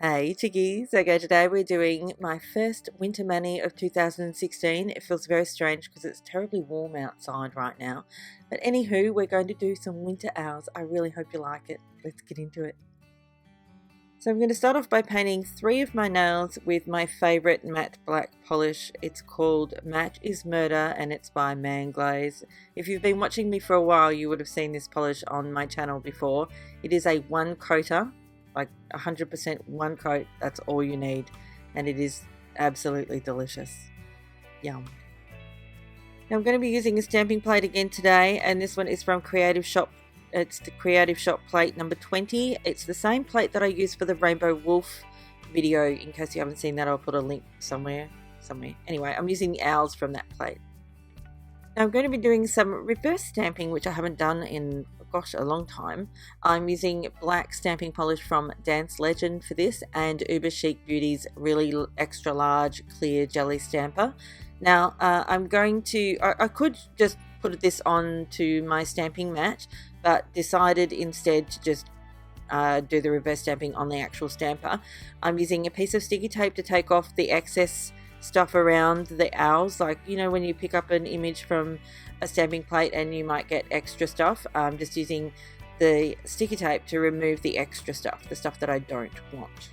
Hey chickies, okay, today we're doing my first winter mani of 2016. It feels very strange because it's terribly warm outside right now. But anywho, we're going to do some winter owls. I really hope you like it. Let's get into it. So I'm going to start off by painting 3 of my nails with my favourite matte black polish. It's called Matte is Murder and it's by Manglaze. If you've been watching me for a while, you would have seen this polish on my channel before. It is a one coater. Like 100% one coat, that's all you need, and it is absolutely delicious. Yum. Now I'm going to be using a stamping plate again today, and this one is from Creative Shop. It's the Creative Shop plate number 20. It's the same plate that I used for the Rainbow Wolf video. In case you haven't seen that, I'll put a link somewhere. Anyway, I'm using the owls from that plate. Now I'm going to be doing some reverse stamping, which I haven't done in a long time. I'm using black stamping polish from Dance Legend for this, and Uber Chic Beauty's really extra large clear jelly stamper. Now I'm going to, I could just put this on to my stamping mat, but decided instead to just do the reverse stamping on the actual stamper. I'm using a piece of sticky tape to take off the excess stuff around the owls, like you know when you pick up an image from a stamping plate and you might get extra stuff. I'm just using the sticky tape to remove the extra stuff, the stuff that I don't want.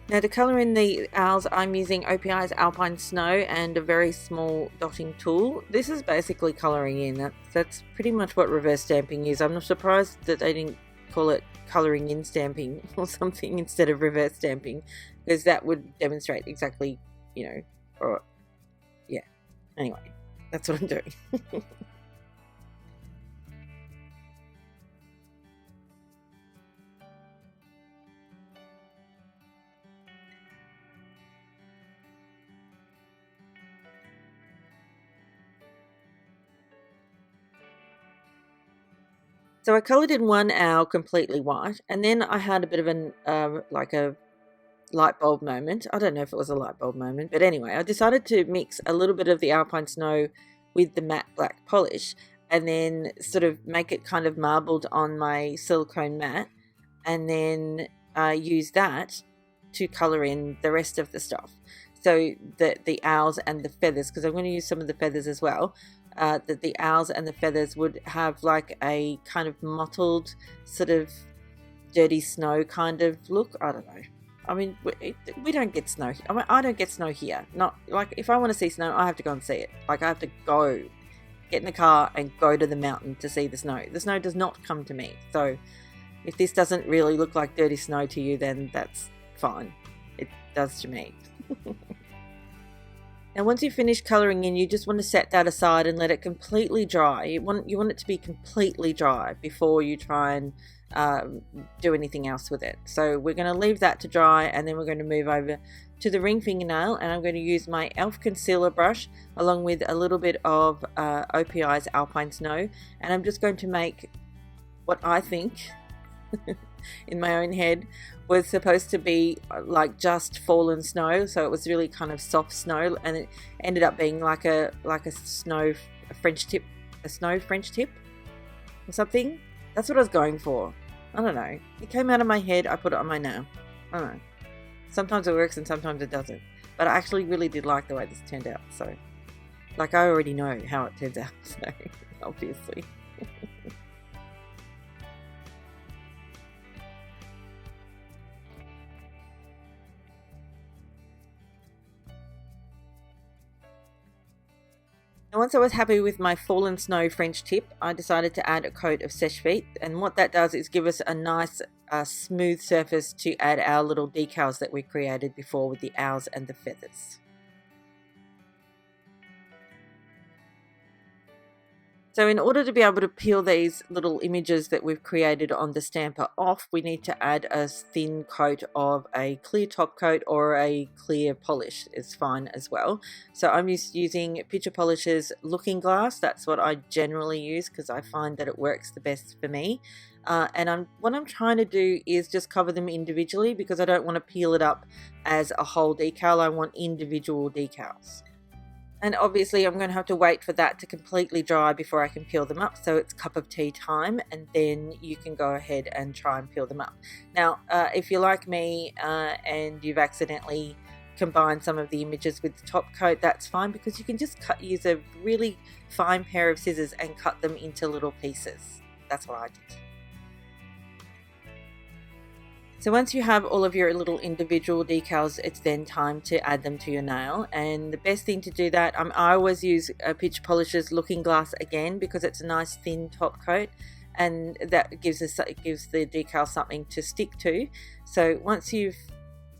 Now to colour in the owls, I'm using OPI's Alpine Snow and a very small dotting tool. This is basically colouring in. That's pretty much what reverse stamping is. I'm not surprised that they didn't call it colouring in stamping or something instead of reverse stamping, because that would demonstrate exactly, you know, or yeah. Anyway, that's what I'm doing. So I coloured in one owl completely white, and then I had a bit of an like a light bulb moment. I don't know if it was a light bulb moment, but anyway, I decided to mix a little bit of the Alpine Snow with the matte black polish and then sort of make it kind of marbled on my silicone mat, and then use that to colour in the rest of the stuff. So the owls and the feathers, because I'm going to use some of the feathers as well, that the owls and the feathers would have like a kind of mottled sort of dirty snow kind of look. I don't know. I mean, we don't get snow. I mean, I don't get snow here. Not like if I want to see snow, I have to go and see it. Like I have to go, get in the car and go to the mountain to see the snow. The snow does not come to me. So if this doesn't really look like dirty snow to you, then that's fine. It does to me. Now once you finish colouring in, you just want to set that aside and let it completely dry. You want it to be completely dry before you try and do anything else with it. So we're going to leave that to dry, and then we're going to move over to the ring fingernail, and I'm going to use my e.l.f. concealer brush along with a little bit of OPI's Alpine Snow, and I'm just going to make what I think in my own head was supposed to be like just fallen snow. So it was really kind of soft snow, and it ended up being like a snow French tip or something. That's what I was going for. I don't know. It came out of my head. I put it on my nail. I don't know. Sometimes it works and sometimes it doesn't. But I actually really did like the way this turned out. So, like, I already know how it turns out. So, obviously. And once I was happy with my fallen snow French tip, I decided to add a coat of Seche Vite, and what that does is give us a nice smooth surface to add our little decals that we created before with the owls and the feathers. So in order to be able to peel these little images that we've created on the stamper off, we need to add a thin coat of a clear top coat, or a clear polish is fine as well. So I'm using Picture Polish's Looking Glass. That's what I generally use because I find that it works the best for me. And what I'm trying to do is just cover them individually because I don't want to peel it up as a whole decal. I want individual decals. And obviously I'm going to have to wait for that to completely dry before I can peel them up. So it's cup of tea time, and then you can go ahead and try and peel them up. Now, if you're like me and you've accidentally combined some of the images with the top coat, that's fine, because you can just use a really fine pair of scissors and cut them into little pieces. That's what I did. So once you have all of your little individual decals, it's then time to add them to your nail. And the best thing to do that, I always use Pitch Polish's Looking Glass again, because it's a nice thin top coat, and that gives the decal something to stick to. So once you've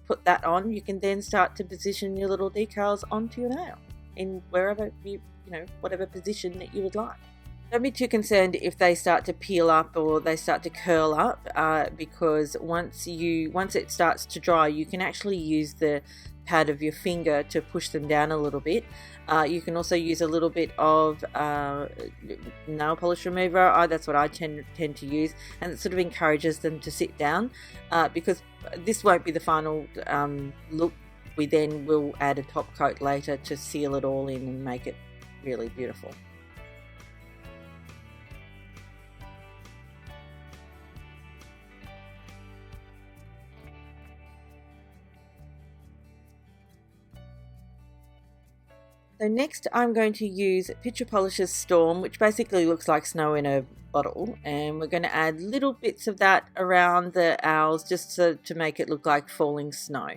put that on, you can then start to position your little decals onto your nail in wherever whatever position that you would like. Don't be too concerned if they start to peel up or they start to curl up, because once it starts to dry, you can actually use the pad of your finger to push them down a little bit. You can also use a little bit of nail polish remover. That's what I tend to use, and it sort of encourages them to sit down, because this won't be the final look. We then will add a top coat later to seal it all in and make it really beautiful. So next I'm going to use Pitch Polish's Storm, which basically looks like snow in a bottle, and we're going to add little bits of that around the owls just to make it look like falling snow.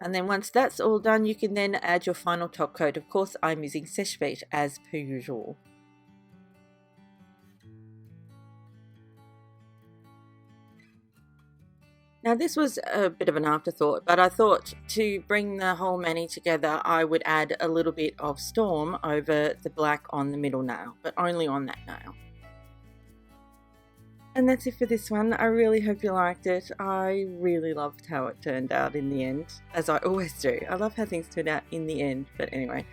And then once that's all done, you can then add your final top coat. Of course, I'm using Seche Vite as per usual. Now this was a bit of an afterthought, but I thought to bring the whole mani together, I would add a little bit of Storm over the black on the middle nail, but only on that nail. And that's it for this one. I really hope you liked it. I really loved how it turned out in the end, as I always do. I love how things turn out in the end, but anyway.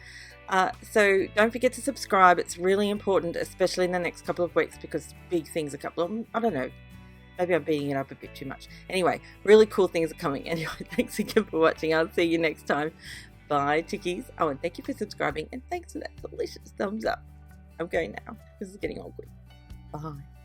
So don't forget to subscribe. It's really important, especially in the next couple of weeks, because big things are coming. I don't know. Maybe I'm beating it up a bit too much. Anyway, really cool things are coming. Anyway, thanks again for watching. I'll see you next time. Bye, chickies. Oh, and thank you for subscribing, and thanks for that delicious thumbs up. I'm going now. This is getting awkward. Bye.